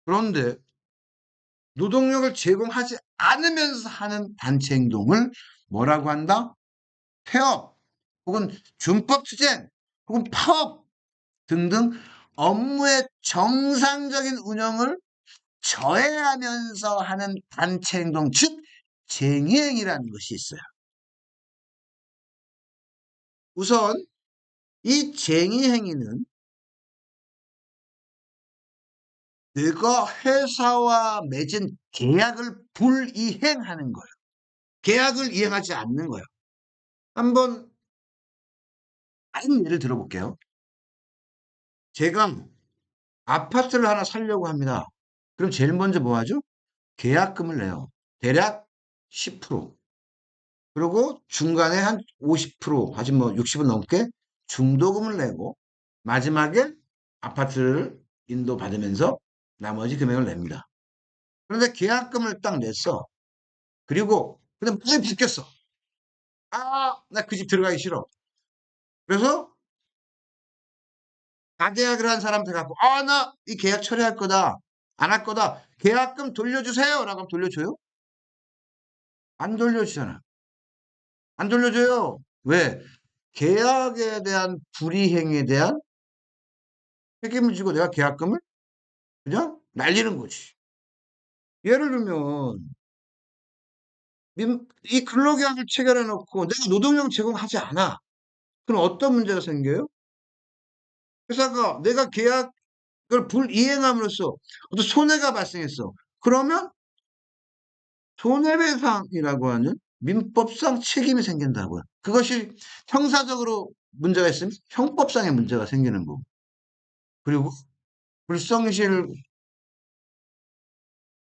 그런데 노동력을 제공하지 않으면서 하는 단체 행동을 뭐라고 한다? 폐업, 혹은 준법투쟁, 혹은 파업 등등 업무의 정상적인 운영을 저해하면서 하는 단체 행동, 즉 쟁의행위라는 것이 있어요. 우선 이 쟁의행위는 내가 회사와 맺은 계약을 불이행하는 거예요. 계약을 이행하지 않는 거예요. 한번 다른 예를 들어볼게요. 제가 아파트를 하나 사려고 합니다. 그럼 제일 먼저 뭐 하죠? 계약금을 내요. 대략 10%. 그리고 중간에 한 50%, 아직 뭐 60은 넘게 중도금을 내고 마지막에 아파트를 인도받으면서 나머지 금액을 냅니다. 그런데 계약금을 딱 냈어. 그리고 근데 많이 바뀌었어. 아, 나 그 집 들어가기 싫어. 그래서 가계약을 한 사람한테 갖고 아, 나 이 계약 처리할 거다. 안 할 거다. 계약금 돌려주세요. 라고 하면 돌려줘요? 안 돌려주잖아. 안 돌려줘요. 왜? 계약에 대한 불이행에 대한 책임을 지고 내가 계약금을 그냥 날리는 거지. 예를 들면 이 근로계약을 체결해 놓고 내가 노동력 제공하지 않아. 그럼 어떤 문제가 생겨요? 회사가 내가 계약을 불이행함으로써 어떤 손해가 발생했어. 그러면 손해배상이라고 하는 민법상 책임이 생긴다고요. 그것이 형사적으로 문제가 있으면 형법상의 문제가 생기는 거고. 그리고 불성실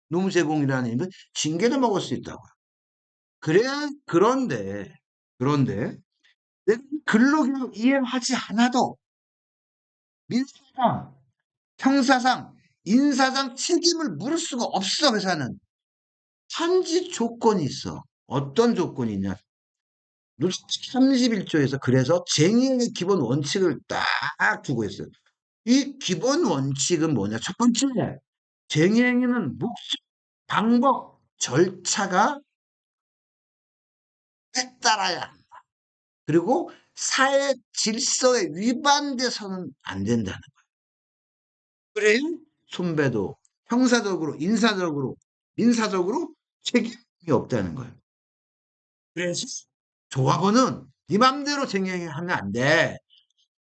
노무 제공이라는 의미는 징계도 먹을 수 있다고요. 그런데 내가 근로기록 이행하지 않아도 민사상, 형사상, 인사상 책임을 물을 수가 없어, 회사는. 한지 조건이 있어. 어떤 조건이 있냐? 노동법 31조에서 그래서 쟁의행위 기본 원칙을 딱 두고 있어요. 이 기본 원칙은 뭐냐? 첫 번째, 쟁의행위는 목적, 방법, 절차가 따라야 한다. 그리고 사회 질서에 위반돼서는 안 된다는 거예요. 그래야 손배도 형사적으로, 인사적으로, 민사적으로 책임이 없다는 거예요. 그래서 조합원은 네 맘대로 쟁의행위하면 안 돼.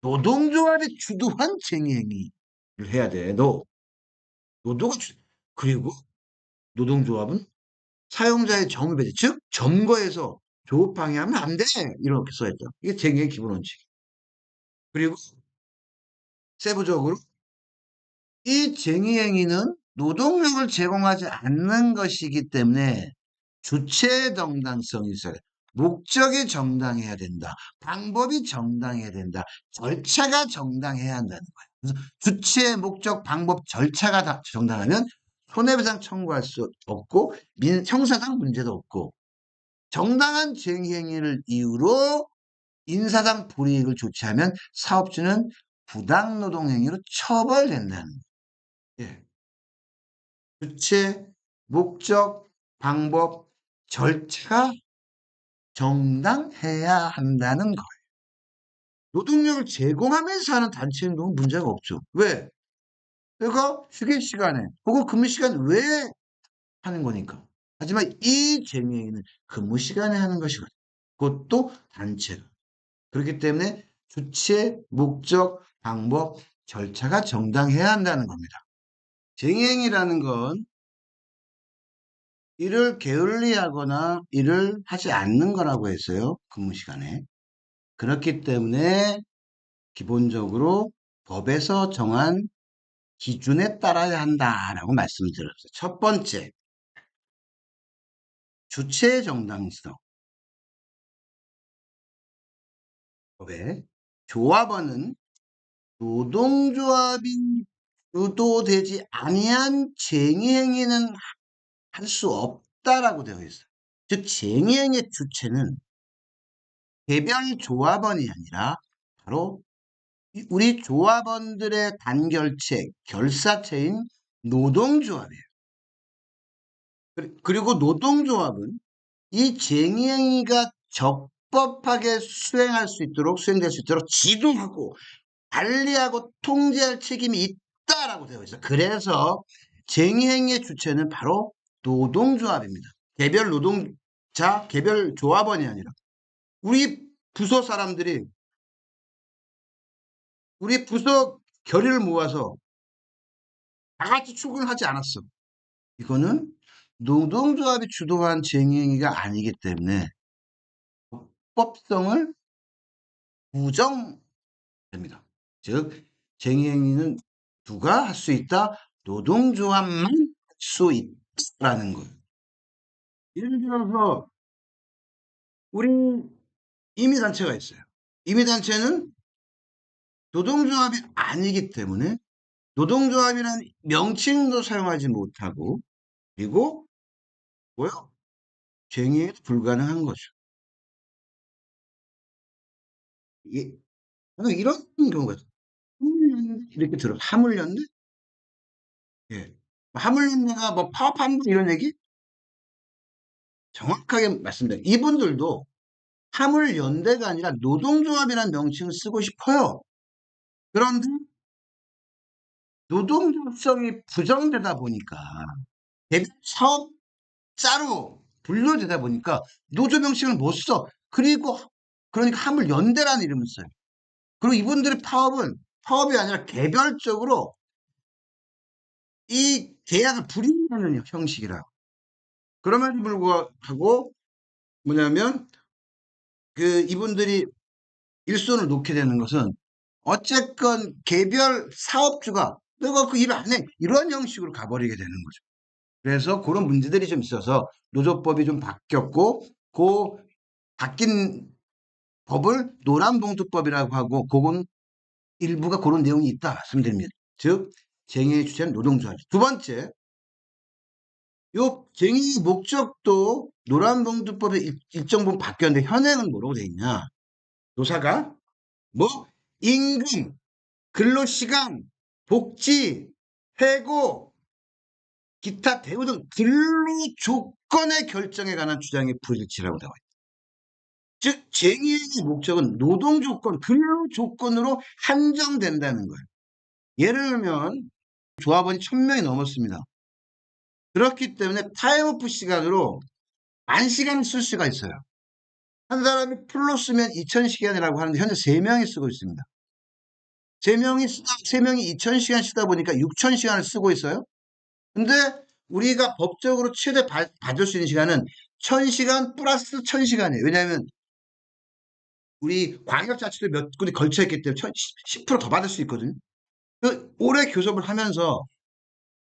노동조합이 주도한 쟁의행위를 해야 돼. 노조가 그리고 노동조합은 사용자의 정의배제, 즉 점거해서 조업 방해하면 안 돼. 이렇게 써있죠. 이게 쟁의의 기본 원칙. 그리고 세부적으로 이 쟁의행위는 노동력을 제공하지 않는 것이기 때문에 주체의 정당성이 있어야 돼. 목적이 정당해야 된다. 방법이 정당해야 된다. 절차가 정당해야 한다는 거예요. 그래서 주체, 목적, 방법, 절차가 다 정당하면 손해배상 청구할 수 없고 형사상 문제도 없고 정당한 쟁의행위를 이유로 인사상 불이익을 조치하면 사업주는 부당노동행위로 처벌된다는 거예요. 예. 주체, 목적, 방법, 절차가 정당해야 한다는 거예요. 노동력을 제공하면서 하는 단체 행동은 문제가 없죠. 왜? 내가 휴게 시간에 혹은 근무 시간 외에 하는 거니까. 하지만 이 쟁의는 근무 시간에 하는 것이거든요. 그것도 단체로. 그렇기 때문에 주체, 목적, 방법, 절차가 정당해야 한다는 겁니다. 쟁의행위라는 건 일을 게을리하거나 일을 하지 않는 거라고 했어요. 근무 시간에. 그렇기 때문에 기본적으로 법에서 정한 기준에 따라야 한다라고 말씀드렸어요. 첫 번째, 주체의 정당성. 법에 조합원은 노동조합이 주도되지 아니한 쟁의행위는 할 수 없다라고 되어 있어요. 즉 쟁의행위의 주체는 개별 조합원이 아니라 바로 우리 조합원들의 단결체, 결사체인 노동조합이에요. 그리고 노동조합은 이 쟁의행위가 적법하게 수행될 수 있도록 지도하고 관리하고 통제할 책임이 있다라고 되어 있어요. 그래서 쟁의행위의 주체는 바로 노동조합입니다. 개별 노동자, 개별 조합원이 아니라 우리 부서 사람들이 우리 부서 결의를 모아서 다 같이 출근을 하지 않았어. 이거는 노동조합이 주도한 쟁의행위가 아니기 때문에 법성을 부정됩니다. 즉 쟁의행위는 누가 할 수 있다? 노동조합만 할 수 있다라는 거예요. 예를 들어서 우리 임의단체가 있어요. 임의단체는 노동조합이 아니기 때문에 노동조합이라는 명칭도 사용하지 못하고 그리고 뭐요? 쟁의에도 불가능한 거죠. 이게 이런 경우가 있어요. 하물연대 이렇게 들어. 하물연대? 예. 하물연대가 뭐 파업한다 이런 얘기? 정확하게 말씀드려요. 이분들도 하물연대가 아니라 노동조합이라는 명칭을 쓰고 싶어요. 그런데 노동조합성이 부정되다 보니까 사업자로 분류되다 보니까 노조 명칭을 못 써. 그리고 그러니까 하물연대라는 이름을 써요. 그리고 이분들의 파업이 아니라 개별적으로 이 계약을 불이행하는 형식이라고. 그럼에도 불구하고 뭐냐면 이분들이 일손을 놓게 되는 것은 어쨌건 개별 사업주가 내가 그 일 안 해. 이런 형식으로 가버리게 되는 거죠. 그래서 그런 문제들이 좀 있어서 노조법이 좀 바뀌었고 그 바뀐 법을 노란봉투법이라고 하고 그건 일부가 그런 내용이 있다 말씀드립니다. 즉 쟁의의 주체는 노동조합. 두 번째, 요 쟁의 목적도 노란봉투법에 일정 부분 바뀌었는데 현행은 뭐라고 돼 있냐? 노사가 뭐 임금, 근로시간, 복지, 해고, 기타 대우 등 근로 조건의 결정에 관한 주장의 불일치라고 되어 있다. 즉 쟁의의 목적은 노동 조건, 근로 조건으로 한정된다는 거예요. 예를 들면 조합원이 1000명이 넘었습니다. 그렇기 때문에 타임오프 시간으로 1000시간을 쓸 수가 있어요. 한 사람이 풀로 쓰면 2000시간이라고 하는데 현재 3명이 쓰고 있습니다. 3명이 2000시간 쓰다 보니까 6000시간을 쓰고 있어요. 근데 우리가 법적으로 최대 받을 수 있는 시간은 1000시간 플러스 1000시간이에요. 왜냐하면 우리 광역자치도 몇 군데 걸쳐 있기 때문에 10%더 받을 수 있거든요. 올해 교섭을 하면서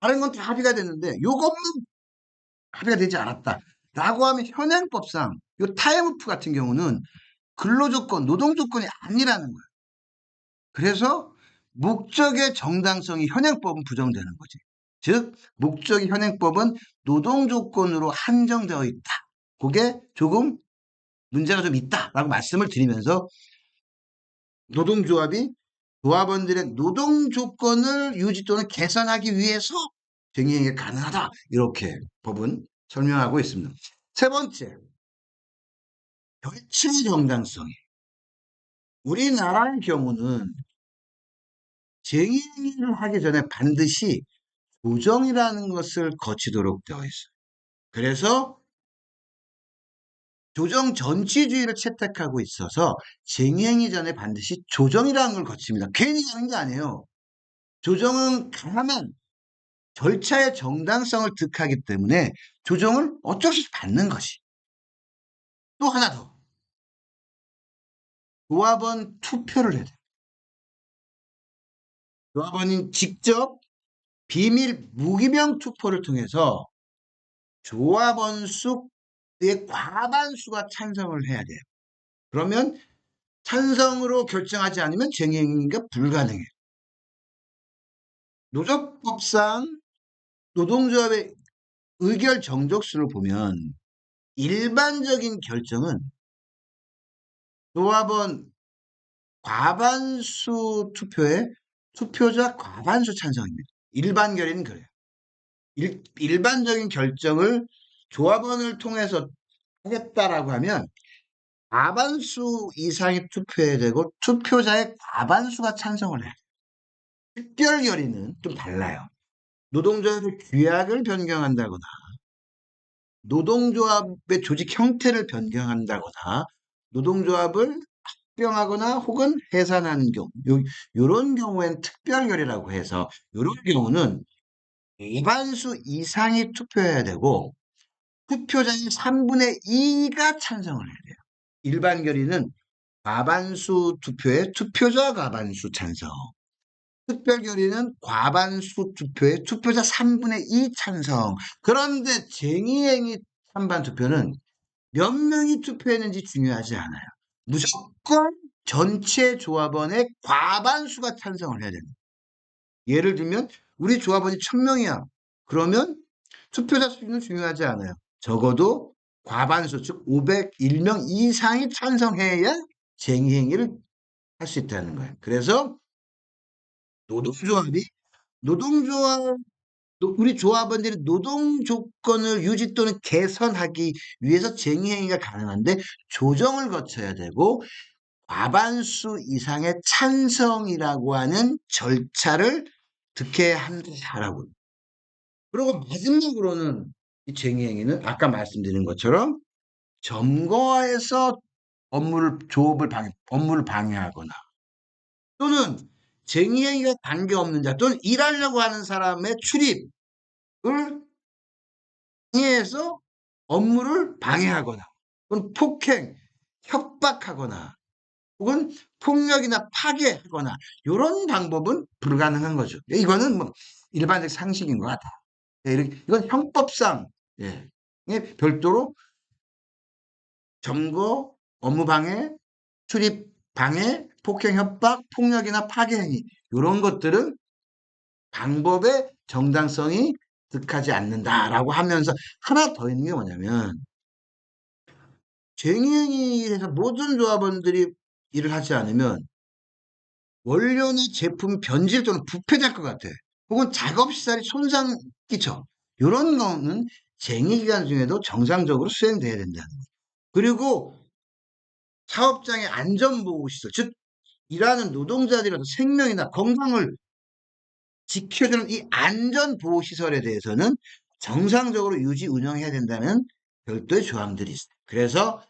다른 건 다 합의가 됐는데 요것만 합의가 되지 않았다. 라고 하면 현행법상 요 타임오프 같은 경우는 근로조건, 노동조건이 아니라는 거예요. 그래서 목적의 정당성이 현행법은 부정되는 거지. 즉 목적의 현행법은 노동조건으로 한정되어 있다. 그게 조금 문제가 좀 있다라고 말씀을 드리면서 노동조합이 조합원들의 노동조건을 유지 또는 개선하기 위해서 쟁의행위가 가능하다. 이렇게 법은 설명하고 있습니다. 세 번째, 결체 정당성이. 우리나라의 경우는 쟁의행위를 하기 전에 반드시 조정이라는 것을 거치도록 되어 있어요. 그래서 조정 전치주의를 채택하고 있어서 쟁의행위 전에 반드시 조정이라는 걸 거칩니다. 괜히 하는 게 아니에요. 조정은 강하면 절차의 정당성을 득하기 때문에 조정을 어쩔 수 없이 받는 것이. 또 하나 더. 조합원 투표를 해야 돼요. 조합원이 직접 비밀 무기명 투표를 통해서 조합원 수의 과반수가 찬성을 해야 돼요. 그러면 찬성으로 결정하지 않으면 쟁의행위가 불가능해요. 노조법상 노동조합의 의결 정족수를 보면 일반적인 결정은 조합원 과반수 투표에 투표자 과반수 찬성입니다. 일반 결의는 그래요. 일반적인 결정을 조합원을 통해서 하겠다라고 하면 과반수 이상이 투표해야 되고 투표자의 과반수가 찬성을 해요. 특별 결의는 좀 달라요. 노동조합의 규약을 변경한다거나 노동조합의 조직 형태를 변경한다거나 노동조합을 합병하거나 혹은 해산하는 경우 요런 경우엔 특별결의라고 해서 요런 경우는 과반수 이상이 투표해야 되고 투표자의 3분의 2가 찬성을 해야 돼요. 일반 결의는 과반수 투표에 투표자 과반수 찬성. 특별 결의는 과반수 투표에 투표자 3분의 2 찬성. 그런데 쟁의행위 찬반 투표는 몇 명이 투표했는지 중요하지 않아요. 무조건 전체 조합원의 과반수가 찬성을 해야 됩니다. 예를 들면 우리 조합원이 1000명이야. 그러면 투표자 수는 중요하지 않아요. 적어도 과반수 즉 501명 이상이 찬성해야 쟁의행위를 할 수 있다는 거예요. 그래서 노동조합이 노동조합 우리 조합원들이 노동 조건을 유지 또는 개선하기 위해서 쟁의행위가 가능한데 조정을 거쳐야 되고 과반수 이상의 찬성이라고 하는 절차를 득해야 한다라고. 그리고 마지막으로는 이 쟁의행위는 아까 말씀드린 것처럼 점거해서 업무를 방해하거나 또는 쟁의행위가 관계없는 자 또는 일하려고 하는 사람의 출입을 방해해서 업무를 방해하거나 또는 폭행, 협박하거나 혹은 폭력이나 파괴하거나 이런 방법은 불가능한 거죠. 이거는 뭐 일반적 상식인 것 같아. 이건 형법상 예, 별도로 점거, 업무방해, 출입방해, 폭행, 협박, 폭력이나 파괴행위 이런 것들은 방법의 정당성이 득하지 않는다라고 하면서 하나 더 있는 게 뭐냐면 쟁의행위에서 모든 조합원들이 일을 하지 않으면 원료나 제품 변질 또는 부패될 것 같아. 혹은 작업시설이 손상 끼쳐. 이런 거는 쟁의기간 중에도 정상적으로 수행돼야 된다는 거예요. 그리고 사업장의 안전보호시설, 즉 일하는 노동자들의 생명이나 건강을 지켜주는 이 안전보호시설에 대해서는 정상적으로 유지 운영해야 된다는 별도의 조항들이 있어요. 그래서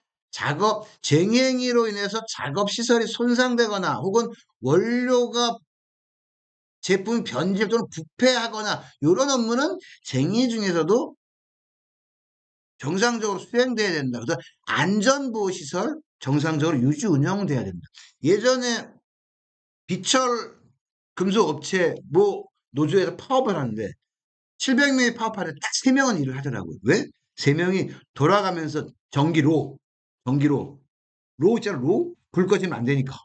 쟁행위로 인해서 작업시설이 손상되거나 혹은 원료가 제품 변질 또는 부패하거나 이런 업무는 쟁의 중에서도 정상적으로 수행돼야 된다. 그래서 안전보호시설 정상적으로 유지 운영돼야 된다. 예전에 비철 금속업체 뭐 노조에서 파업을 하는데 700명이 파업하는데 딱 3명은 일을 하더라고요. 왜? 3명이 돌아가면서 전기로 로 있잖아 로? 불 꺼지면 안 되니까.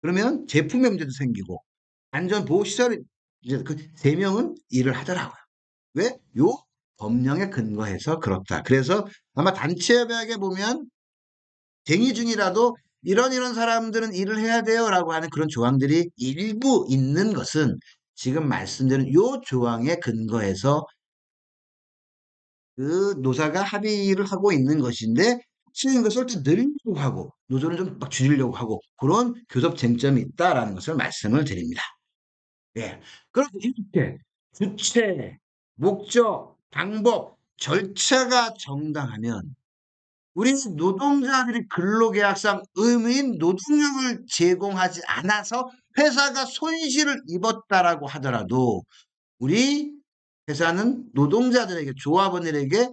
그러면 제품의 문제도 생기고 안전보호시설이 이제 그 3명은 일을 하더라고요. 왜? 요 법령에 근거해서 그렇다. 그래서 아마 단체협약에 보면 쟁의 중이라도 이런 사람들은 일을 해야 돼요라고 하는 그런 조항들이 일부 있는 것은 지금 말씀드린 요 조항에 근거해서 그 노사가 합의를 하고 있는 것인데 실은 이것을 좀 늘리려고 하고 노조는 좀 막 줄이려고 하고 그런 교섭 쟁점이 있다라는 것을 말씀을 드립니다. 예. 그럼 이렇게 주체, 목적, 방법, 절차가 정당하면 우리 노동자들이 근로계약상 의무인 노동력을 제공하지 않아서 회사가 손실을 입었다라고 하더라도 우리 회사는 노동자들에게 조합원들에게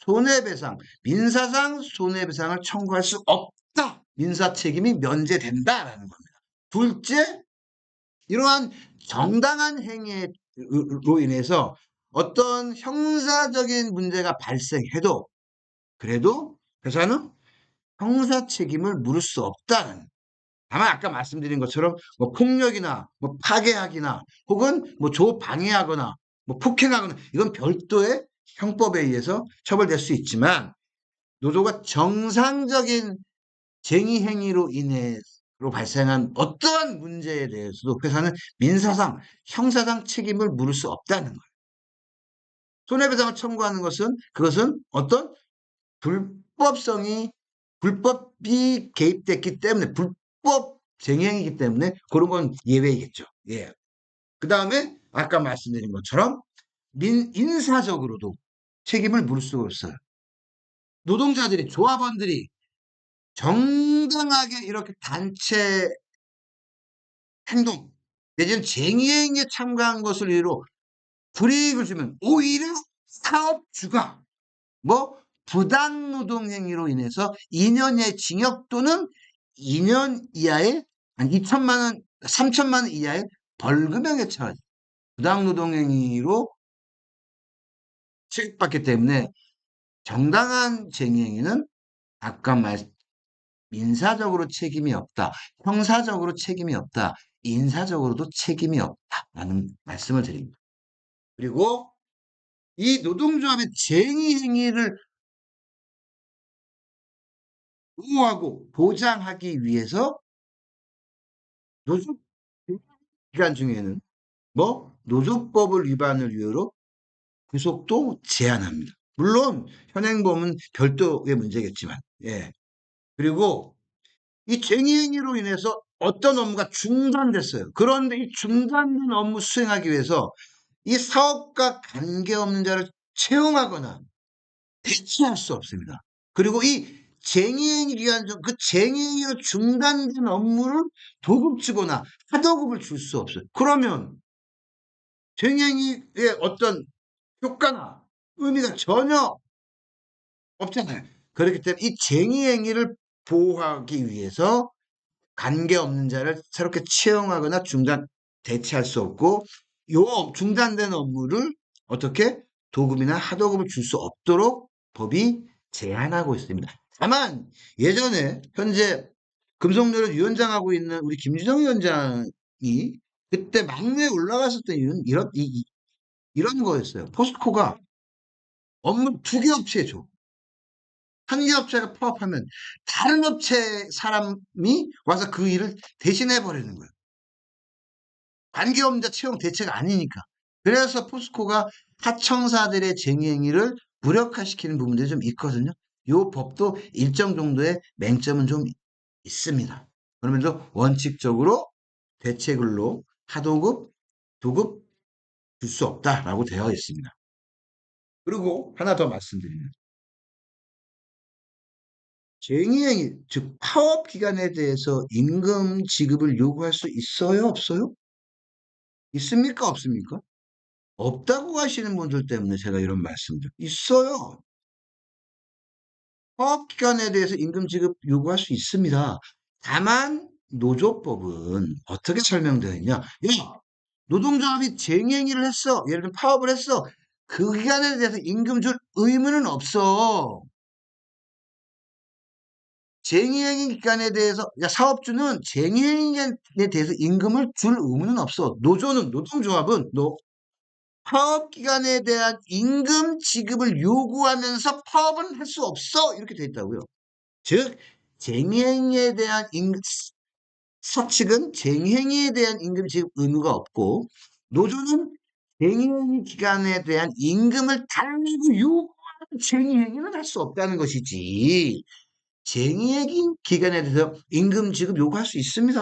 손해배상, 민사상 손해배상을 청구할 수 없다. 민사 책임이 면제된다라는 겁니다. 둘째, 이러한 정당한 행위로 인해서 어떤 형사적인 문제가 발생해도 그래도 회사는 형사 책임을 물을 수 없다는 다만 아까 말씀드린 것처럼 뭐 폭력이나 뭐 파괴하기나 혹은 뭐 조방해하거나 뭐 폭행하거나 이건 별도의 형법에 의해서 처벌될 수 있지만 노조가 정상적인 쟁의 행위로 인해로 발생한 어떠한 문제에 대해서도 회사는 민사상, 형사상 책임을 물을 수 없다는 거예요. 손해배상을 청구하는 것은 그것은 어떤 불법성이 불법이 개입됐기 때문에 불법 쟁행이기 때문에 그런 건 예외이겠죠. 예. 그 다음에 아까 말씀드린 것처럼 인사적으로도 책임을 물을 수가 없어요. 노동자들이 조합원들이 정당하게 이렇게 단체 행동 내지는 쟁의행위에 참가한 것을 이유로 불이익을 주면 오히려 사업주가 뭐 부당노동 행위로 인해서 2년 이하의 징역 또는 2년 이하의 한 2천만 원, 3천만 원 이하의 벌금형에 처하죠. 부당노동 행위로 취급받기 때문에 정당한 쟁의행위는 아까 민사적으로 책임이 없다. 형사적으로 책임이 없다. 인사적으로도 책임이 없다라는 말씀을 드립니다. 그리고 이 노동조합의 쟁의 행위를 보호하고 보장하기 위해서 노조 기간 중에는 뭐 노조법을 위반을 이유로 구속도 제한합니다. 물론 현행범은 별도의 문제겠지만, 예. 그리고 이 쟁의행위로 인해서 어떤 업무가 중단됐어요. 그런데 이 중단된 업무 수행하기 위해서 이 사업과 관계없는 자를 채용하거나 대체할 수 없습니다. 그리고 이 쟁의행위 기간 중 그 쟁의행위로 중단된 업무를 도급 주거나 하도급을 줄 수 없어요. 그러면 쟁의행위의 어떤 효과나 의미가 전혀 없잖아요. 그렇기 때문에 이 쟁의행위를 보호하기 위해서 관계없는 자를 새롭게 채용하거나 대체할 수 없고 요 중단된 업무를 어떻게 도급이나 하도급을 줄 수 없도록 법이 제한하고 있습니다. 다만 예전에 현재 금속노를 위원장하고 있는 우리 김주정 위원장이 그때 막내에 올라갔을 때 이런 거였어요. 포스코가 업무 두 개 업체에 줘. 한 개 업체가 파업하면 다른 업체 사람이 와서 그 일을 대신해 버리는 거예요. 관계없는 자 채용 대체가 아니니까. 그래서 포스코가 하청사들의 쟁의행위를 무력화시키는 부분들이 좀 있거든요. 요 법도 일정 정도의 맹점은 좀 있습니다. 그러면서 원칙적으로 대체근로 하도급, 도급 줄 수 없다라고 되어 있습니다. 그리고 하나 더 말씀드리면 쟁의행위, 즉 파업 기간에 대해서 임금 지급을 요구할 수 있어요, 없어요? 있습니까, 없습니까? 없다고 하시는 분들 때문에 제가 이런 말씀들 있어요. 파업 기간에 대해서 임금 지급 요구할 수 있습니다. 다만 노조법은 어떻게 설명되어 있냐? 야, 노동조합이 쟁행위를 했어. 예를 들면 파업을 했어. 그 기간에 대해서 임금 줄 의무는 없어. 쟁의행위 기간에 대해서 사업주는 쟁의행위에 대해서 임금을 줄 의무는 없어. 노동조합은 파업 기간에 대한 임금 지급을 요구하면서 파업은 할 수 없어. 이렇게 돼 있다고요. 즉 쟁의행위에 대한 서측은 쟁의행위에 대한 임금 지급 의무가 없고 노조는 쟁의행위 기간에 대한 임금을 달라고 요구하는 쟁의행위는 할 수 없다는 것이지. 쟁의행위 기간에 대해서 임금 지급 요구할 수 있습니다.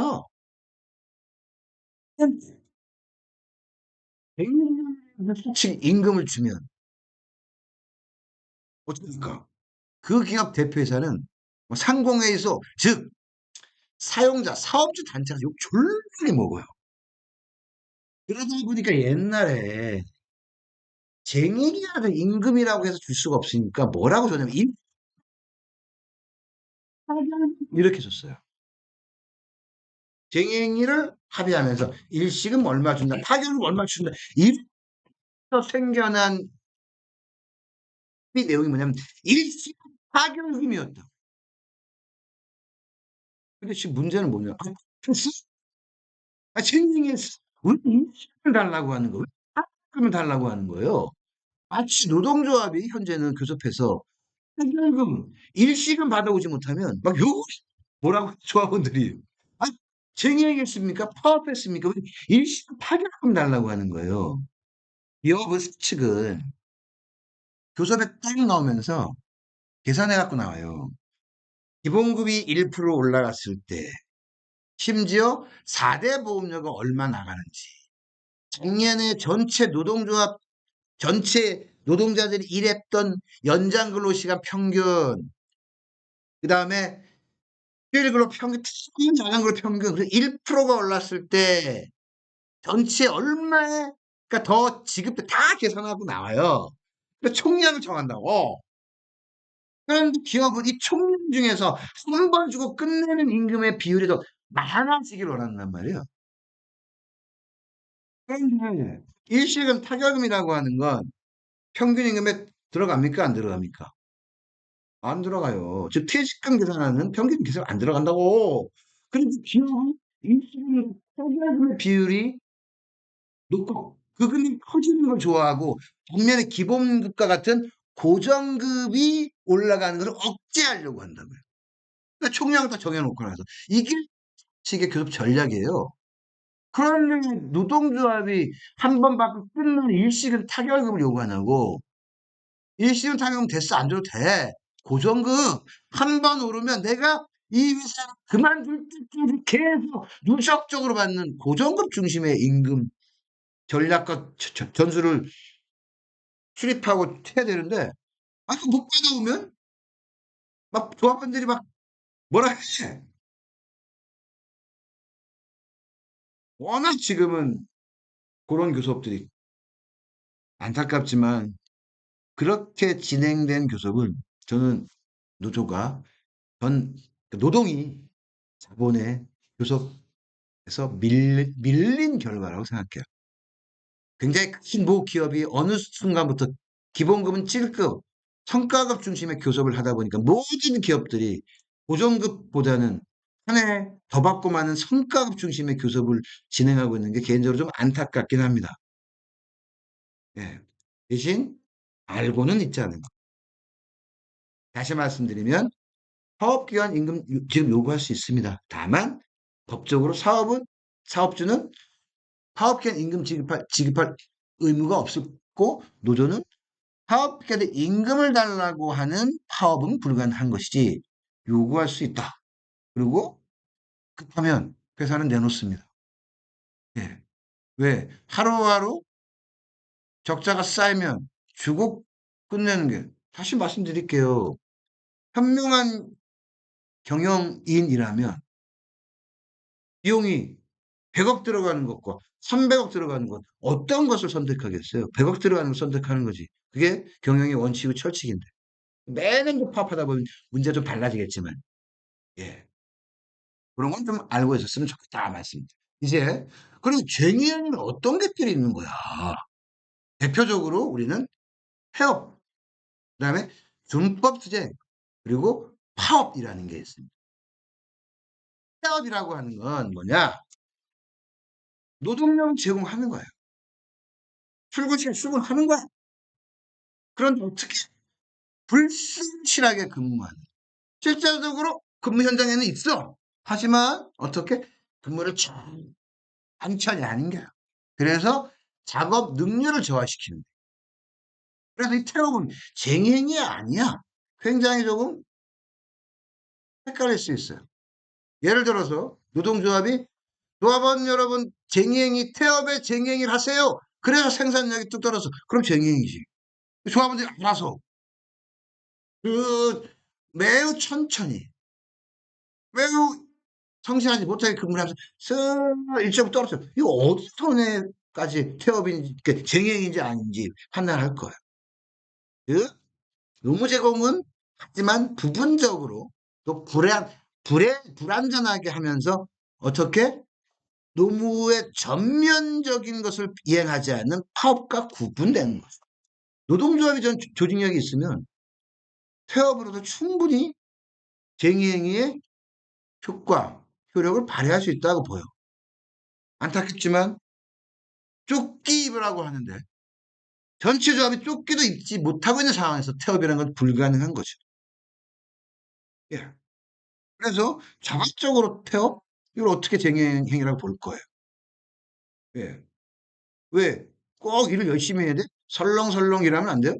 쟁의행위에 서측 임금을 주면 어떻습니까? 그 기업 대표이사는 상공회의소, 즉 사용자, 사업주 단체가 욕 졸라게 먹어요. 그러다 보니까 옛날에 쟁의기간을 임금이라고 해서 줄 수가 없으니까 뭐라고 줬냐면 이렇게 줬어요. 쟁의행위를 합의하면서 일시금 얼마 준다, 파견금 얼마 준다. 이래서 생겨난 이 내용이 뭐냐면 일시금 파견금이었다. 근데 지금 문제는 뭐냐? 쟁의행위 우리 일시금을 달라고 하는 거예요. 파견금을 달라고 하는 거예요. 마치 노동조합이 현재는 교섭해서 파견금, 일시금 받아오지 못하면 막 욕을 뭐라고 조합원들이 아 쟁의했습니까? 파업했습니까? 왜 일시금 파견금 달라고 하는 거예요. 기업 측은 교섭에 딱 나오면서 계산해 갖고 나와요. 기본급이 1% 올라갔을 때 심지어 4대 보험료가 얼마 나가는지 작년에 전체 노동자들이 일했던 연장 근로시간 평균 그다음에 휴일 근로 평균 야간 근로 평균 1%가 올랐을 때 전체 얼마에 그러니까 더 지급돼 다 계산하고 나와요. 그러니까 총량을 정한다고. 그런데 기업은 이 총량 중에서 한 번 주고 끝내는 임금의 비율이 더 많아지길 원한단 말이에요. 그런데 일시금 타결금이라고 하는 건 평균 임금에 들어갑니까? 안 들어갑니까? 안 들어가요. 즉 퇴직금 계산하는 평균 계산 안 들어간다고. 그런데 기업은 일시금 타결금의 비율이 높고 그 금이 커지는 걸 좋아하고 반면에 기본급과 같은 고정급이 올라가는 것을 억제하려고 한다고요. 그러니까 총량을 다 정해놓고 나서 이게 측의 교섭 전략이에요. 그런데 노동조합이 한 번 받고 끝나는 일시금 타결금을 요구하냐고. 일시금 타결금 됐어 안 줘도 돼. 고정급 한 번 오르면 내가 이 회사를 그만둘 때까지 계속 누적적으로 받는 고정급 중심의 임금 전략과 전술을 수립하고 해야 되는데 못 받아오면 막 조합원들이 막 뭐라 해. 워낙 지금은 그런 교섭들이 안타깝지만 그렇게 진행된 교섭은 저는 노조가 전 노동이 자본의 교섭에서 밀린 결과라고 생각해요. 굉장히 큰 모 기업이 어느 순간부터 기본급은 7급, 성과급 중심의 교섭을 하다 보니까 모든 기업들이 고정급보다는 한 해 더 받고 많은 성과급 중심의 교섭을 진행하고 있는 게 개인적으로 좀 안타깝긴 합니다. 예. 대신 알고는 있지 않은가. 다시 말씀드리면 사업기간 임금 지금 요구할 수 있습니다. 다만 법적으로 사업주는 사업기간 임금 지급할 의무가 없었고 노조는 사업기간에 임금을 달라고 하는 파업은 불가능한 것이지 요구할 수 있다. 그리고 급하면 회사는 내놓습니다. 예. 왜? 하루하루 적자가 쌓이면 주고 끝내는 게 다시 말씀드릴게요. 현명한 경영인이라면 비용이 100억 들어가는 것과 300억 들어가는 것 어떤 것을 선택하겠어요? 100억 들어가는 걸 선택하는 거지. 그게 경영의 원칙의 철칙인데. 매년 파업하다 보면 문제 좀 달라지겠지만 예. 그런 건 좀 알고 있었으면 좋겠다 말씀입니다. 이제 그리고 쟁의에는 어떤 것들이 있는 거야. 대표적으로 우리는 폐업, 그다음에 준법 투쟁, 그리고 파업이라는 게 있습니다. 폐업이라고 하는 건 뭐냐? 노동력 제공하는 거예요. 출근 시간 출근하는 거야. 그런데 어떻게 불순실하게 근무하는. 실제적으로 근무 현장에는 있어. 하지만 어떻게 근무를 천천히 하는 거야. 그래서 작업 능률을 저하시키는 거야. 그래서 이 태업은 쟁행이 아니야. 굉장히 조금 헷갈릴 수 있어요. 예를 들어서 노동조합이 조합원 여러분 쟁행이 태업에 쟁행을 하세요. 그래서 생산량이 뚝 떨어져. 그럼 쟁행이지. 조합원들이 알아서 그 매우 천천히 매우 성실하지 못하게 근무를 하면서 쓱 일정 떨어져. 이거 어디 손해까지 태업인지 그 쟁행인지 아닌지 판단할 거예요. 그 노무 제공은 하지만 부분적으로 또 불안전하게 하면서 어떻게 노무의 전면적인 것을 이행하지 않는 파업과 구분되는 거죠. 노동조합이 조직력이 있으면 태업으로도 충분히 쟁의행위의 효과, 효력을 발휘할 수 있다고 보여. 안타깝지만 쫓기 입으라고 하는데 전체 조합이 쫓기도 입지 못하고 있는 상황에서 태업이라는 건 불가능한 거죠. 예. 그래서 자발적으로 태업? 이걸 어떻게 쟁의행위라고 볼 거예요. 예. 왜? 꼭 일을 열심히 해야 돼? 설렁설렁 일하면 안 돼요?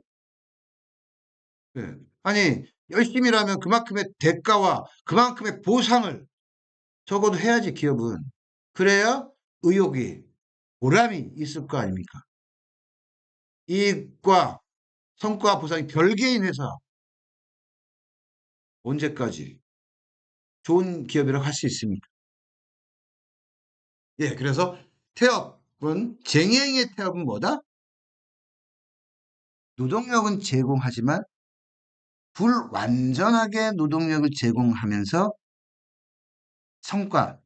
예. 아니, 열심히 일하면 그만큼의 대가와 그만큼의 보상을 적어도 해야지, 기업은. 그래야 의욕이, 보람이 있을 거 아닙니까? 이익과 성과 보상이 별개인 회사, 언제까지 좋은 기업이라고 할 수 있습니까? 예, 그래서 태업은, 쟁행의 태업은 뭐다? 노동력은 제공하지만 불완전하게 노동력을 제공하면서 성과,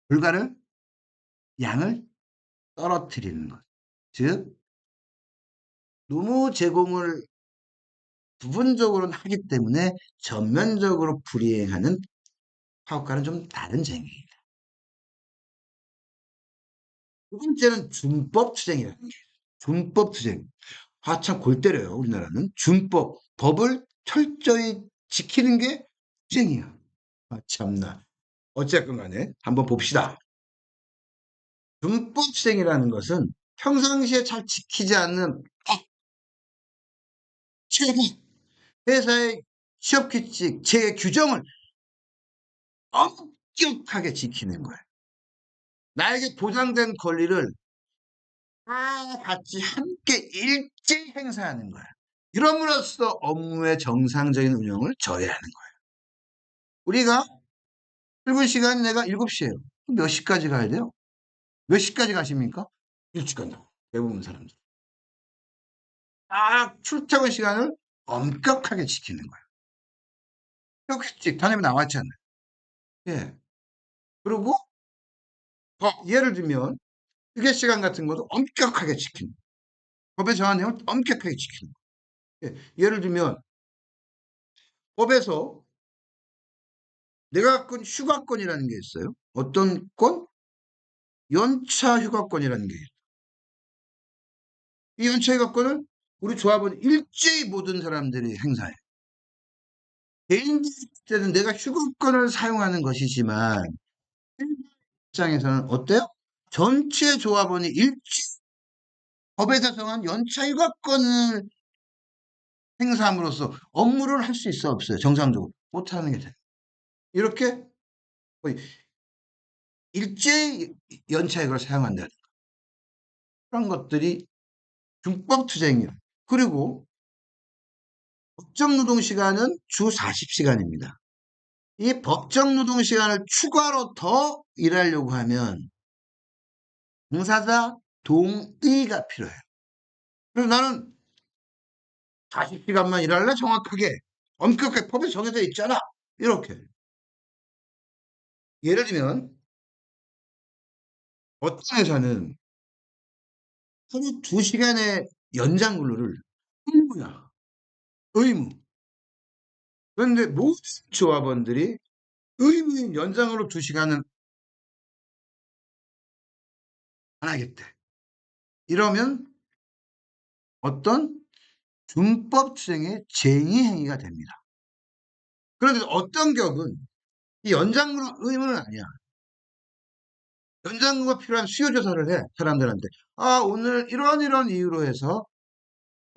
결과를, 양을 떨어뜨리는 것. 즉, 노무 제공을 부분적으로는 하기 때문에 전면적으로 불이행하는 파업과는 좀 다른 쟁의입니다. 두 번째는 준법투쟁이라는 게 준법투쟁. 아, 참 골 때려요, 우리나라는. 준법, 법을 철저히 지키는 게 투쟁이야. 아, 참나. 어쨌건 간에 한번 봅시다. 준법투쟁이라는 것은 평상시에 잘 지키지 않는 체계, 회사의 취업규칙, 체계 규정을 엄격하게 지키는 거예요. 나에게 보장된 권리를 다 같이 함께 일제히 행사하는 거야. 이럼으로써 업무의 정상적인 운영을 저해하는 거야. 우리가 출근 시간이 내가 7시예요. 몇 시까지 가야 돼요? 몇 시까지 가십니까? 일찍 간다고. 대부분 사람들. 딱 출퇴근 시간을 엄격하게 지키는 거야. 휴식직 단협이 나왔잖아요. 예. 그리고 예를 들면 휴게 시간 같은 것도 엄격하게 지키는 거야. 법에 정한 내용을 엄격하게 지키는 거야. 예. 예를 들면 법에서 내가 갖고 있는 휴가권이라는 게 있어요. 어떤 권? 연차 휴가권이라는 게 있어요. 이 연차 휴가권을 우리 조합은 일제히 모든 사람들이 행사해. 개인들 때는 내가 휴가권을 사용하는 것이지만 입장에서는 어때요? 전체 조합원이 일제 법에서 정한 연차 휴가권을 행사함으로써 업무를 할 수 있어 없어요? 정상적으로 못하는 게 돼. 이렇게 거의 일제히 연차 휴가를 사용한다. 그런 것들이 준법투쟁이에요. 그리고 법정 노동 시간은 주 40시간입니다. 이 법정 노동 시간을 추가로 더 일하려고 하면 당사자 동의가 필요해요. 그래서 나는 40시간만 일할래? 정확하게. 엄격하게 법에 정해져 있잖아. 이렇게. 예를 들면 어떤 회사는 하루 2시간의 연장 근로를 의무야. 의무. 그런데 모든 조합원들이 의무인 연장 근로 2시간은 안 하겠대. 이러면 어떤 준법투쟁의 쟁의 행위가 됩니다. 그런데 어떤 기업은 이 연장근로 의무는 아니야. 연장근로가 필요한 수요 조사를 해, 사람들한테. 아, 오늘 이런 이유로 해서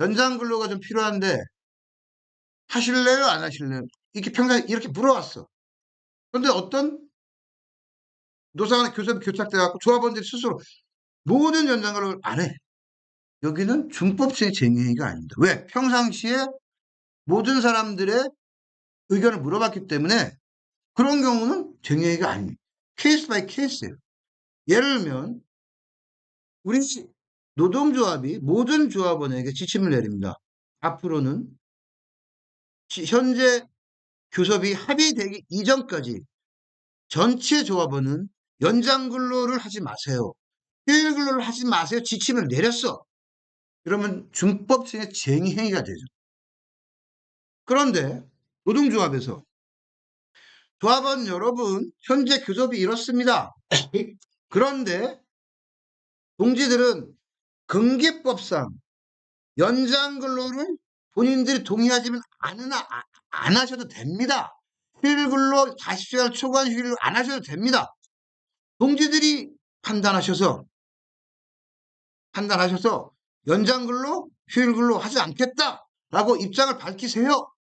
연장근로가 좀 필요한데 하실래요? 안 하실래요? 이렇게 평소에 이렇게 물어왔어. 그런데 어떤 노사간의 교섭이 교착돼갖고 조합원들이 스스로 모든 연장근로를 안 해. 여기는 준법性쟁의가 아닙니다. 왜? 평상시에 모든 사람들의 의견을 물어봤기 때문에 그런 경우는 쟁의가 아닙니다. 케이스 바이 케이스예요. 예를 들면 우리 노동조합이 모든 조합원에게 지침을 내립니다. 앞으로는 현재 교섭이 합의되기 이전까지 전체 조합원은 연장 근로를 하지 마세요. 휴일 근로를 하지 마세요. 지침을 내렸어. 그러면 준법성의 쟁행위가 되죠. 그런데 노동조합에서 조합원 여러분, 현재 교섭이 이렇습니다. 그런데 동지들은 근기법상 연장 근로를 본인들이 동의하지만 안 하셔도 됩니다. 휴일 근로 40시간 초과한 휴일을 안 하셔도 됩니다. 동지들이 판단하셔서 연장 근로, 휴일 근로 하지 않겠다. 라고 입장을 밝히세요.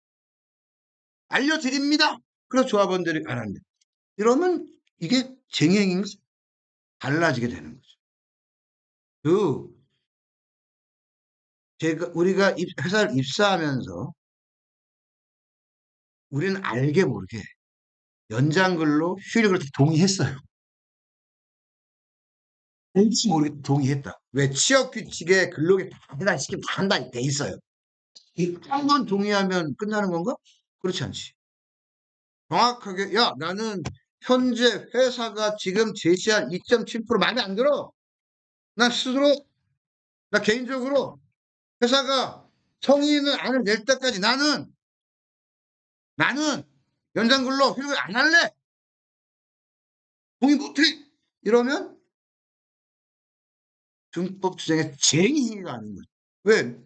알려드립니다. 그래서 조합원들이 안 한대. 이러면 이게 쟁행인가? 달라지게 되는 거죠. 그 우리가 회사를 입사하면서 우리는 알게 모르게 연장근로 휴일을 동의했어요. 알지 모르게 동의했다. 왜? 취업 규칙에 근로계 다 해당시키면 다 한다 돼 있어요. 이 한번 동의하면 끝나는 건가? 그렇지 않지. 정확하게 야 나는 현재 회사가 지금 제시한 2.7% 마음에 안 들어. 나 스스로 나 개인적으로 회사가 성인은 낼 때까지 나는 연장근로 휴직을 안 할래. 동의 못해. 이러면 준법 투쟁의 쟁의가 아닌 거죠. 왜?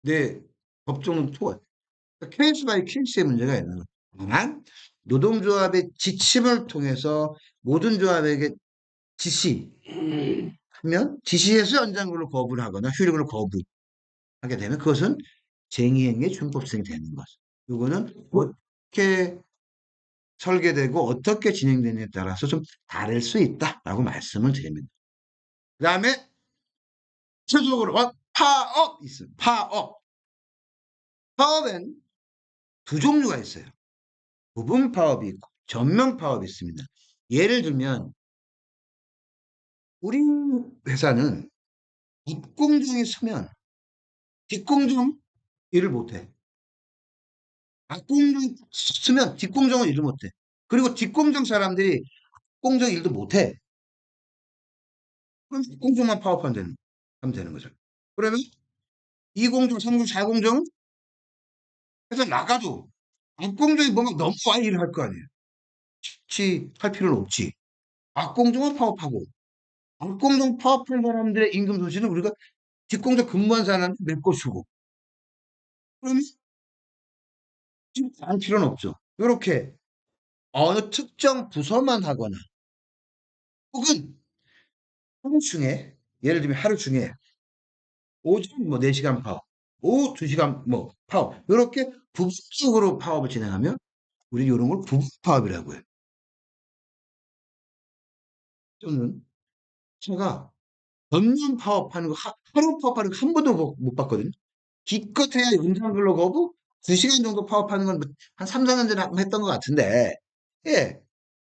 내 법정은 토가. 케이스 바이 케이스의 문제가 있는 거죠. 다만 노동조합의 지침을 통해서 모든 조합에게 지시하면 지시에서 연장근로 거부를 하거나 휴직을 거부하게 되면 그것은 쟁의행위의 준법성이 되는 거죠. 이거는 어떻게 설계되고 어떻게 진행되느냐에 따라서 좀 다를 수 있다라고 말씀을 드립니다. 그 다음에 최종적으로 파업 있습니다. 파업. 파업엔 두 종류가 있어요. 부분 파업이 있고 전면 파업이 있습니다. 예를 들면 우리 회사는 입공정이 서면 뒷공정 일을 못해. 앞공정 쓰면 뒷공정은 일을 못해. 그리고 뒷공정 사람들이 공정 일도 못해. 그럼 뒷공정만 하면 되는 거죠. 그러면 2공정, 3공정, 4공정은 회사 나가도 앞공정이 뭔가 넘어와 일을 할 거 아니에요. 할 필요는 없지. 앞공정은 파업하고 앞공정 파업한 사람들의 임금 손실은 우리가 뒷공정 근무한 사람한테 메꿔 주고 그러면 지금 할 필요는 없죠. 이렇게 어느 특정 부서만 하거나 혹은 하루 중에 예를 들면 하루 중에 오전 뭐 4시간 파업, 오후 2시간 뭐 파업 이렇게 부분적으로 파업을 진행하면 우리 이런 걸 부분 파업이라고 해요. 저는 제가 전면 파업하는 거 하루 파업하는 거 한 번도 못 봤거든요. 기껏해야 연장근로 거부 2시간 정도 파업하는 건 한 3, 4년 전에 한번 했던 것 같은데 예,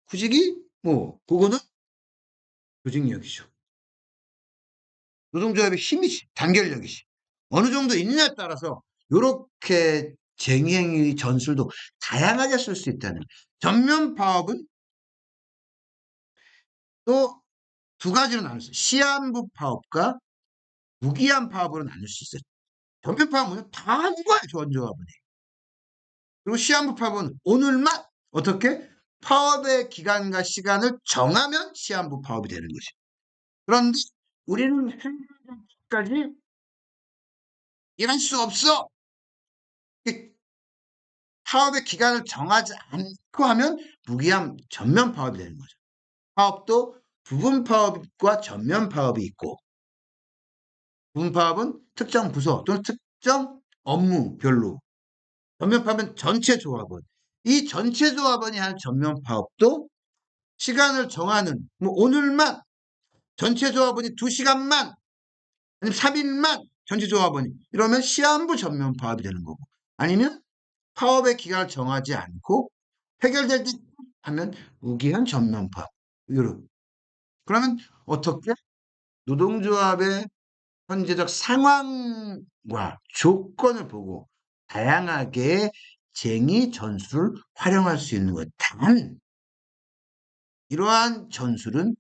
구직이 뭐 그거는 조직력이죠. 노동조합의 힘이지, 단결력이지. 어느 정도 있느냐에 따라서 요렇게 쟁행위 전술도 다양하게 쓸 수 있다는. 전면 파업은 또 두 가지로 나눌 수 있어요. 시한부 파업과 무기한 파업으로 나눌 수 있어요. 전면 파업은 다 하는 거예요, 조합원이. 그리고 시한부 파업은 오늘만 어떻게 파업의 기간과 시간을 정하면 시한부 파업이 되는 것이. 그런데 우리는 현재까지 일할 수 없어. 파업의 기간을 정하지 않고 하면 무기한 전면 파업이 되는 거죠. 파업도 부분 파업과 전면 파업이 있고 부분 파업은 특정 부서 또는 특정 업무별로 전면 파업은 전체 조합원 이 전체 조합원이 하는 전면 파업도 시간을 정하는 뭐 오늘만 전체 조합원이 2시간만 아니면 3일만 전체 조합원이 이러면 시한부 전면 파업이 되는 거고 아니면 파업의 기간을 정하지 않고 해결될 때 하면 무기한 전면 파업. 이런. 그러면 어떻게 노동조합의 현재적 상황과 조건을 보고 다양하게 쟁의 전술을 활용할 수 있는 것. 단 이러한 전술은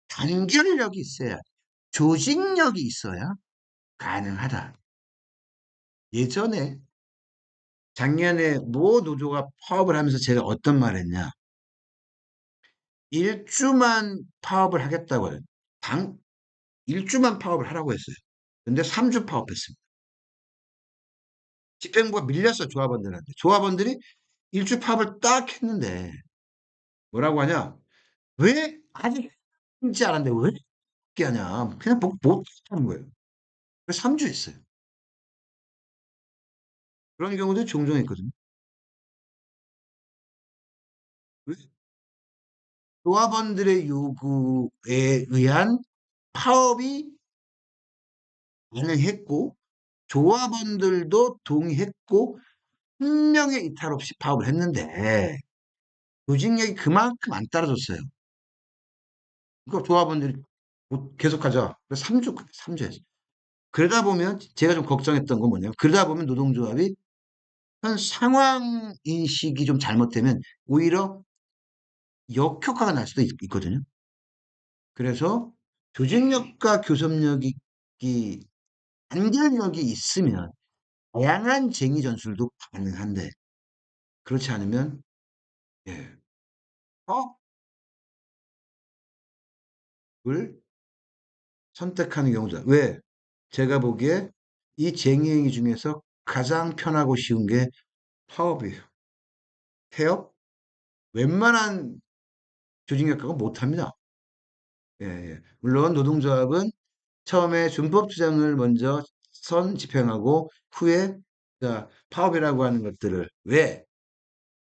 단결력이 있어야 조직력이 있어야 가능하다. 예전에 작년에 모 노조가 파업을 하면서 제가 어떤 말 했냐. 일주만 파업을 하겠다고 해요. 일주만 파업을 하라고 했어요. 근데 3주 파업했습니다. 집행부가 밀렸어, 조합원들한테. 조합원들이 일주 파업을 딱 했는데, 뭐라고 하냐? 왜, 아직 했지 않았는데 왜 이렇게 하냐? 그냥 못 하는 거예요. 그래서 3주 했어요. 그런 경우도 종종 있거든요. 왜? 조합원들의 요구에 의한 파업이 가능했고, 조합원들도 동의했고, 한 명의 이탈 없이 파업을 했는데, 조직력이 그만큼 안 따라줬어요. 그러니까 조합원들이 계속하자. 그래서 3주 했어요. 그러다 보면 제가 좀 걱정했던 건 뭐냐면, 그러다 보면 노동조합이 한 상황 인식이 좀 잘못되면 오히려 역효과가 날 수도 있거든요. 그래서 조직력과 교섭력이 이 단결력이 있으면 다양한 쟁의 전술도 가능한데 그렇지 않으면 예, 파업을 선택하는 경우다. 왜? 제가 보기에 이 쟁의 행위 중에서 가장 편하고 쉬운 게 파업이에요. 태업? 웬만한 조직력하고 못합니다. 예, 예. 물론 노동조합은 처음에 준법 주장을 먼저 선 집행하고 후에 자, 파업이라고 하는 것들을 왜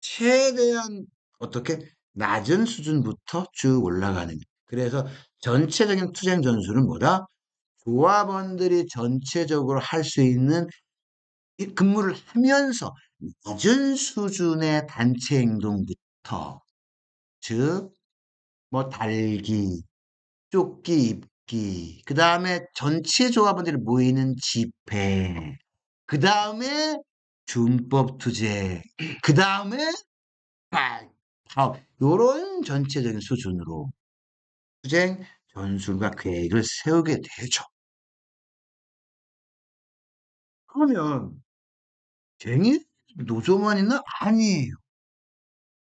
최대한 어떻게 낮은 수준부터 쭉 올라가는 그래서 전체적인 투쟁 전술은 뭐다? 조합원들이 전체적으로 할 수 있는 이 근무를 하면서 낮은 수준의 단체 행동부터 즉 뭐 달기, 쫓기, 입기, 그 다음에 전체 조합원들이 모이는 집회, 그 다음에 준법 투쟁, 그 다음에 파업, 요런 전체적인 수준으로 투쟁 전술과 계획을 세우게 되죠. 그러면 쟁의 노조만 있나? 아니에요.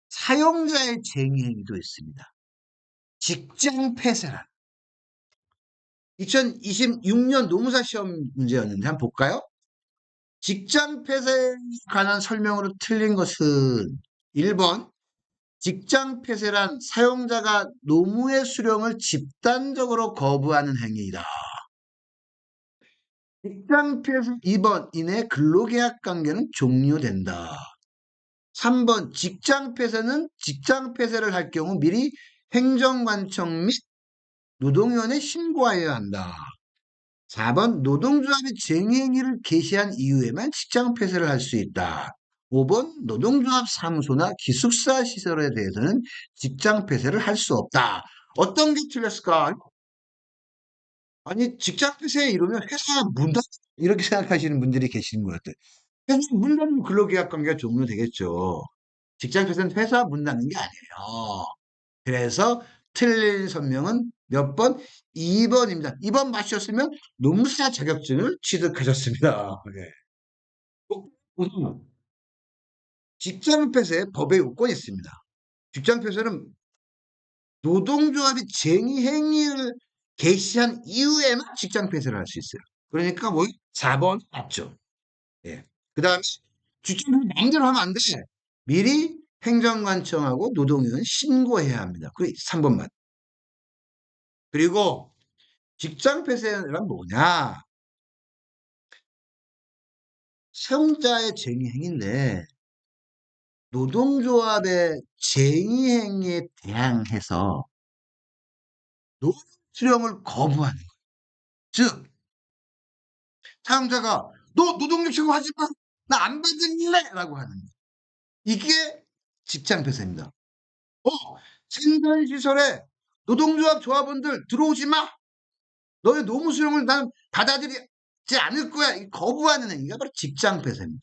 사용자의 쟁의 행위도 있습니다. 직장 폐쇄란 2026년 노무사 시험 문제였는데 한번 볼까요? 직장 폐쇄에 관한 설명으로 틀린 것은 1번 직장 폐쇄란 사용자가 노무의 수령을 집단적으로 거부하는 행위이다. 직장 폐쇄 2번 이내 근로계약 관계는 종료된다. 3번 직장 폐쇄는 직장 폐쇄를 할 경우 미리 행정관청 및 노동위원회에 신고하여야 한다. 4번 노동조합이 쟁행위를 개시한 이후에만 직장 폐쇄를 할 수 있다. 5번 노동조합 사무소나 기숙사 시설에 대해서는 직장 폐쇄를 할 수 없다. 어떤 게 틀렸을까? 아니 직장 폐쇄 이러면 회사 문 닫, 이렇게 생각하시는 분들이 계시는 것 같아요. 회사 문 닫으면 근로계약 관계가 종료되겠죠. 직장 폐쇄는 회사 문 닫는 게 아니에요. 그래서 틀린 선명은 몇 번? 2번입니다. 2번 맞추셨으면 노무사 자격증을 취득하셨습니다. 네. 우선 직장 폐쇄 법의 요건이 있습니다. 직장 폐쇄는 노동조합이 쟁의 행위를 개시한 이후에만 직장 폐쇄를 할 수 있어요. 그러니까 뭐 4번 맞죠. 예. 그다음에 직장 폐쇄 마음대로 하면 안 돼. 미리 행정관청하고 노동위원 신고해야 합니다. 그 3번 맞. 그리고 직장 폐쇄란 뭐냐? 사용자의 쟁의 행위인데 노동조합의 쟁의 행위에 대항해서 노동 수령을 거부하는 거예요. 즉 사용자가 너 노동력 제공하지 마. 나 안 받을래 라고 하는 거예요. 이게 직장 폐쇄입니다. 생산시설에 노동조합 조합원들 들어오지 마. 너의 노무 수령을 난 받아들이지 않을 거야. 이 거부하는 행위가 바로 직장 폐쇄입니다.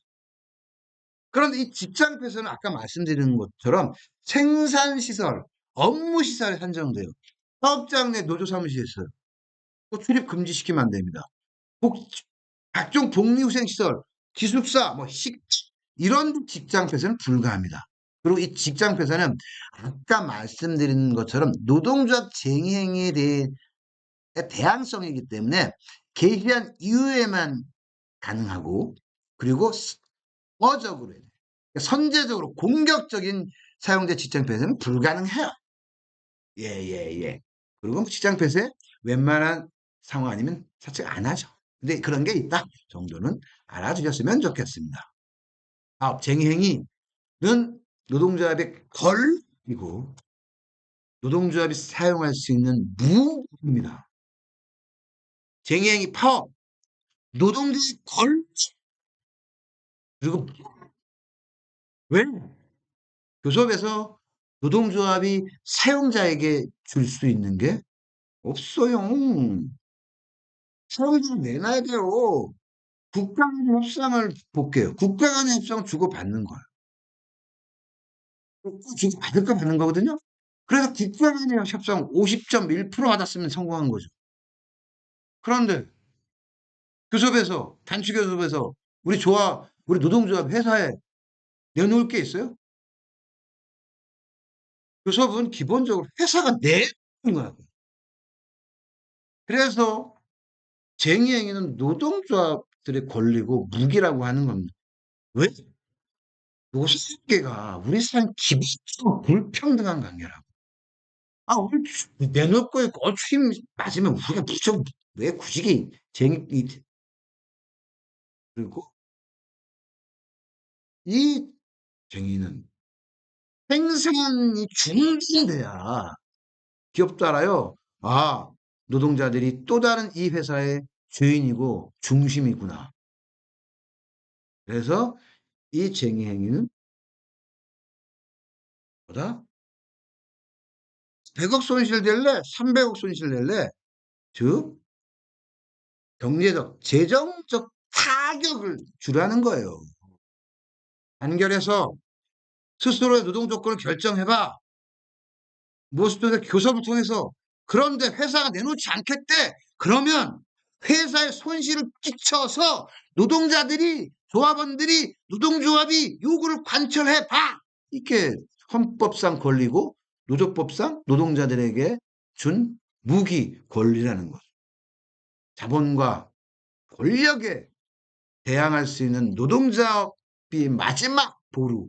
그런데 이 직장 폐쇄는 아까 말씀드린 것처럼 생산시설, 업무시설에 한정돼요. 사업장 내 노조 사무실에 있어요. 또 출입 금지시키면 안 됩니다. 복, 각종 복리후생시설, 기숙사, 뭐 이런 직장 폐쇄는 불가합니다. 그리고 이 직장 폐쇄는 아까 말씀드린 것처럼 노동조합 쟁의행위에 대해 대항성이기 때문에 개시한 이후에만 가능하고 그리고 어적으로 선제적으로 공격적인 사용자 직장 폐쇄는 불가능해요. 예, 예, 예. 그리고 직장 폐쇄 웬만한 상황 아니면 사측 안 하죠. 근데 그런 게 있다 정도는 알아주셨으면 좋겠습니다. 쟁행위는 노동조합의 권리고 노동조합이 사용할 수 있는 무기입니다. 쟁행위 파업, 노동자의 권리. 그리고 왜? 교섭에서 노동조합이 사용자에게 줄 수 있는 게 없어요. 사용자는 내놔야 돼요. 국가 간의 협상을 볼게요. 국가 간의 협상을 주고받는 거예요. 주고받을까 받는 거거든요. 그래서 국가 간의 협상 50.1% 받았으면 성공한 거죠. 그런데 교섭에서 단축 교섭에서 우리 노동조합 회사에 내놓을 게 있어요? 교섭은 기본적으로 회사가 내는 거야. 그래서 쟁의행위는 노동조합들의 권리고 무기라고 하는 겁니다. 왜? 노사관계가 우리 사회 기본적으로 불평등한 관계라고. 오늘 내놓을 거에 추임 맞으면 우리가 무조건 왜 굳이 그리고 이 쟁의는 생산이 중단돼야 기업도 알아요. 노동자들이 또 다른 이 회사의 주인이고 중심이구나. 그래서 이 쟁의 행위는 뭐다? 100억 손실 낼래? 300억 손실 낼래? 즉 경제적, 재정적 타격을 주라는 거예요. 단결해서 스스로의 노동 조건을 결정해봐. 무엇이든 교섭을 통해서. 그런데 회사가 내놓지 않겠대. 그러면 회사에 손실을 끼쳐서 노동자들이, 조합원들이, 노동조합이 요구를 관철해봐. 이게 헌법상 권리고 노조법상 노동자들에게 준 무기 권리라는 것. 자본과 권력에 대항할 수 있는 노동자의 마지막 보루.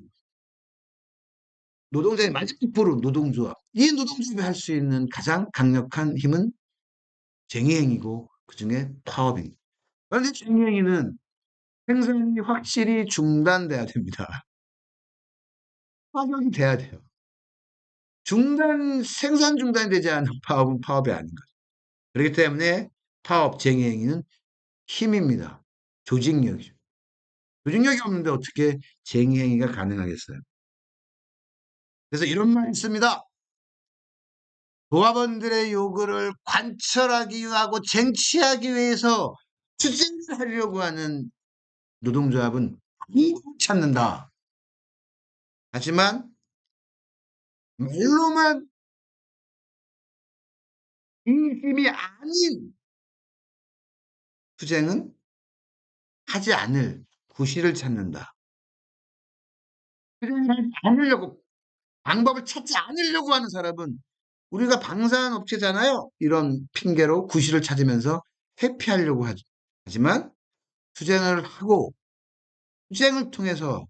노동자의 마지막 보루 노동조합. 이 노동조합이 할 수 있는 가장 강력한 힘은 쟁의행위고 그중에 파업입니다. 그런데 쟁의행위는 생산이 확실히 중단돼야 됩니다. 파격이 돼야 돼요. 생산 중단이 되지 않은 파업은 파업이 아닌 거죠. 그렇기 때문에 파업, 쟁의행위는 힘입니다. 조직력이죠. 조직력이 없는데 어떻게 쟁의행위가 가능하겠어요? 그래서 이런 말이 있습니다. 조합원들의 요구를 관철하기 위하고 쟁취하기 위해서 투쟁을 하려고 하는 노동조합은 항상 찾는다. 하지만 말로만 진심이 아닌 투쟁은 하지 않을 구실을 찾는다. 투쟁을 하지 않으려고 방법을 찾지 않으려고 하는 사람은 우리가 방산업체잖아요. 이런 핑계로 구실을 찾으면서 회피하려고 하죠. 하지만 투쟁을 하고 투쟁을 통해서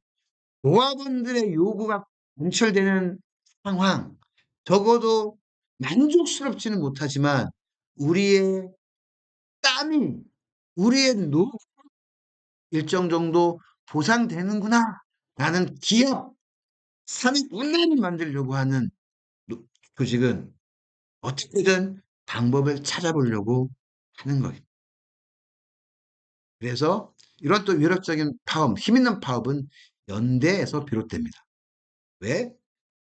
조합원들의 요구가 관철되는 상황, 적어도 만족스럽지는 못하지만 우리의 땀이, 우리의 노 일정 정도 보상되는구나 라는 기업, 산업 문화를 만들려고 하는 조직은 어떻게든 방법을 찾아보려고 하는 거예요. 그래서 이런 또 위력적인 파업, 힘 있는 파업은 연대에서 비롯됩니다. 왜?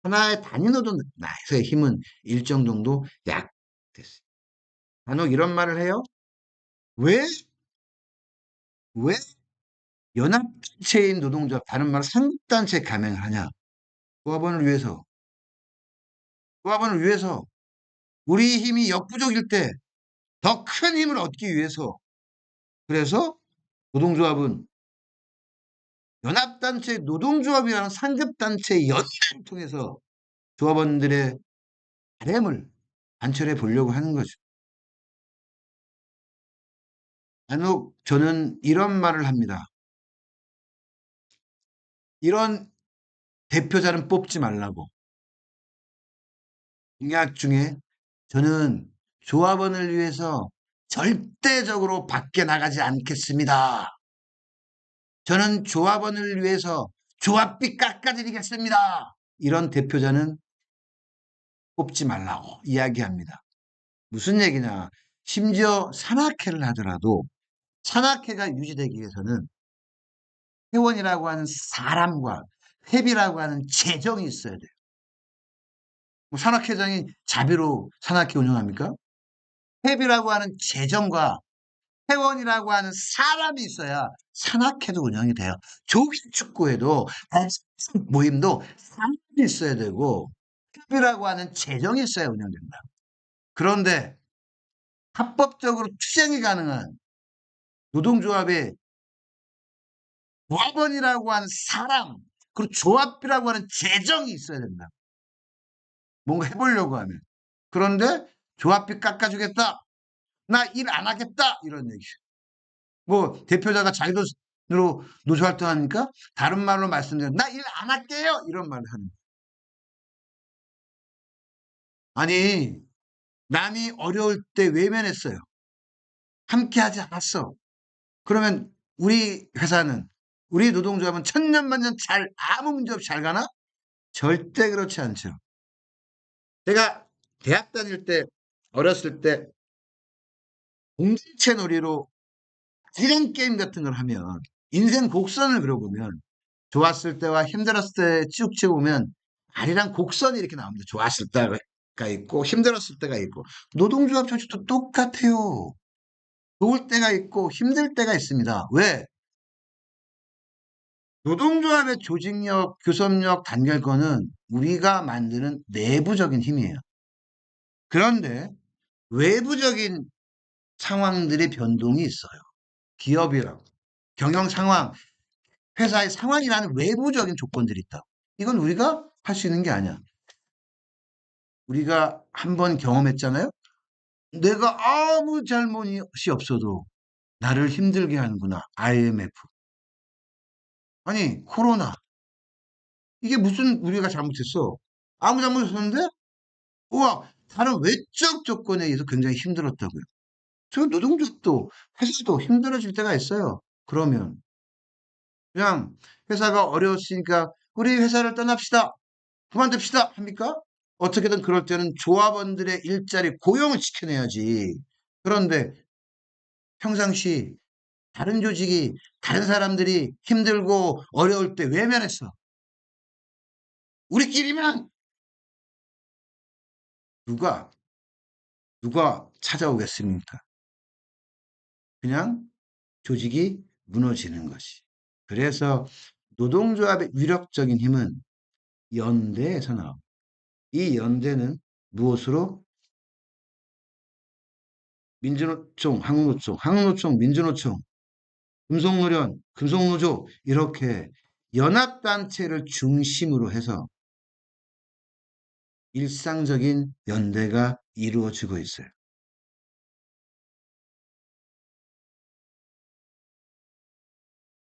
하나의 단위노동에서의 힘은 일정 정도 약됐어요. 간혹 이런 말을 해요. 왜, 왜 연합단체인 노동조합, 다른 말로 상급단체에 가맹을 하냐? 조합원을 위해서, 조합원을 위해서, 우리 힘이 역부족일 때 더 큰 힘을 얻기 위해서. 그래서 노동조합은 연합단체 노동조합이라는 상급단체의 연대를 통해서 조합원들의 바램을 관철해 보려고 하는 거죠. 간혹 저는 이런 말을 합니다. 이런 대표자는 뽑지 말라고. 공약 중에 저는 조합원을 위해서 절대적으로 밖에 나가지 않겠습니다. 저는 조합원을 위해서 조합비 깎아드리겠습니다. 이런 대표자는 뽑지 말라고 이야기합니다. 무슨 얘기냐? 심지어 산악회를 하더라도 산악회가 유지되기 위해서는 회원이라고 하는 사람과 회비라고 하는 재정이 있어야 돼요. 뭐 산악회장이 자비로 산악회 운영합니까? 회비라고 하는 재정과 회원이라고 하는 사람이 있어야 산악회도 운영이 돼요. 조기축구에도 모임도 사람이 있어야 되고 회비라고 하는 재정이 있어야 운영된다. 그런데 합법적으로 투쟁이 가능한 노동조합의 조합원이라고 하는 사람, 그리고 조합비라고 하는 재정이 있어야 된다. 뭔가 해보려고 하면. 그런데 조합비 깎아주겠다. 나 일 안 하겠다. 이런 얘기. 뭐 대표자가 자기 돈으로 노조활동하니까 다른 말로 말씀드리면 나 일 안 할게요. 이런 말을 하는. 아니 남이 어려울 때 외면했어요. 함께 하지 않았어. 그러면 우리 회사는 우리 노동조합은 천년만년 잘 아무 문제 없이 잘 가나? 절대 그렇지 않죠. 제가 대학 다닐 때 어렸을 때 공동체 놀이로 해령 게임 같은 걸 하면 인생 곡선을 그려보면 좋았을 때와 힘들었을 때 쭉 찍어보면 아리랑 곡선이 이렇게 나옵니다. 좋았을 때가 있고 힘들었을 때가 있고 노동조합 조직도 똑같아요. 좋을 때가 있고 힘들 때가 있습니다. 왜? 노동조합의 조직력, 교섭력, 단결권은 우리가 만드는 내부적인 힘이에요. 그런데 외부적인 상황들의 변동이 있어요. 기업이랑 경영 상황, 회사의 상황이라는 외부적인 조건들이 있다. 이건 우리가 할 수 있는 게 아니야. 우리가 한번 경험했잖아요. 내가 아무 잘못이 없어도 나를 힘들게 하는구나. IMF. 아니, 코로나. 이게 무슨 우리가 잘못했어? 아무 잘못 없었는데? 우와, 다른 외적 조건에 의해서 굉장히 힘들었다고요. 저 노동조합도 회사도 힘들어질 때가 있어요. 그러면 그냥 회사가 어려웠으니까 우리 회사를 떠납시다. 그만둡시다. 합니까? 어떻게든 그럴 때는 조합원들의 일자리 고용을 지켜내야지. 그런데 평상시 다른 조직이 다른 사람들이 힘들고 어려울 때 외면했어. 우리끼리만 누가 찾아오겠습니까? 그냥 조직이 무너지는 것이. 그래서 노동조합의 위력적인 힘은 연대에서 나옵니다. 이 연대는 무엇으로? 민주노총, 한국노총, 한국노총, 민주노총, 금속노련, 금속노조 이렇게 연합단체를 중심으로 해서 일상적인 연대가 이루어지고 있어요.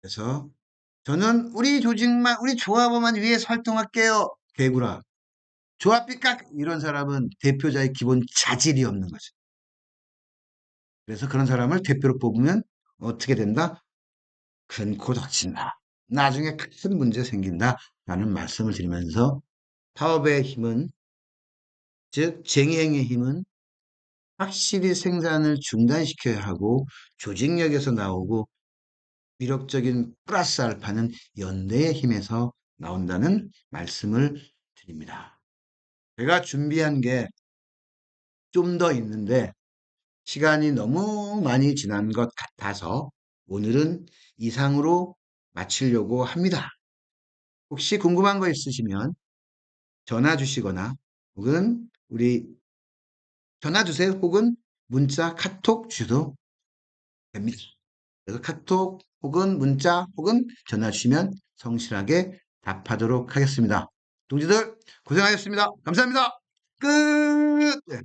그래서 저는 우리 조직만, 우리 조합원만 위해서 활동할게요. 개구라. 조합비 깎 이런 사람은 대표자의 기본 자질이 없는 거죠. 그래서 그런 사람을 대표로 뽑으면 어떻게 된다? 큰 코 다친다. 나중에 큰 문제 생긴다. 라는 말씀을 드리면서 파업의 힘은, 즉 쟁의행의 힘은 확실히 생산을 중단시켜야 하고 조직력에서 나오고 위력적인 플러스 알파는 연대의 힘에서 나온다는 말씀을 드립니다. 제가 준비한 게 좀 더 있는데 시간이 너무 많이 지난 것 같아서 오늘은 이상으로 마치려고 합니다. 혹시 궁금한 거 있으시면 전화 주시거나 혹은 우리 전화 주세요. 혹은 문자, 카톡 주도 됩니다. 그래서 카톡 혹은 문자 혹은 전화 주시면 성실하게 답하도록 하겠습니다. 동지들 고생하셨습니다. 감사합니다. 끝! 네.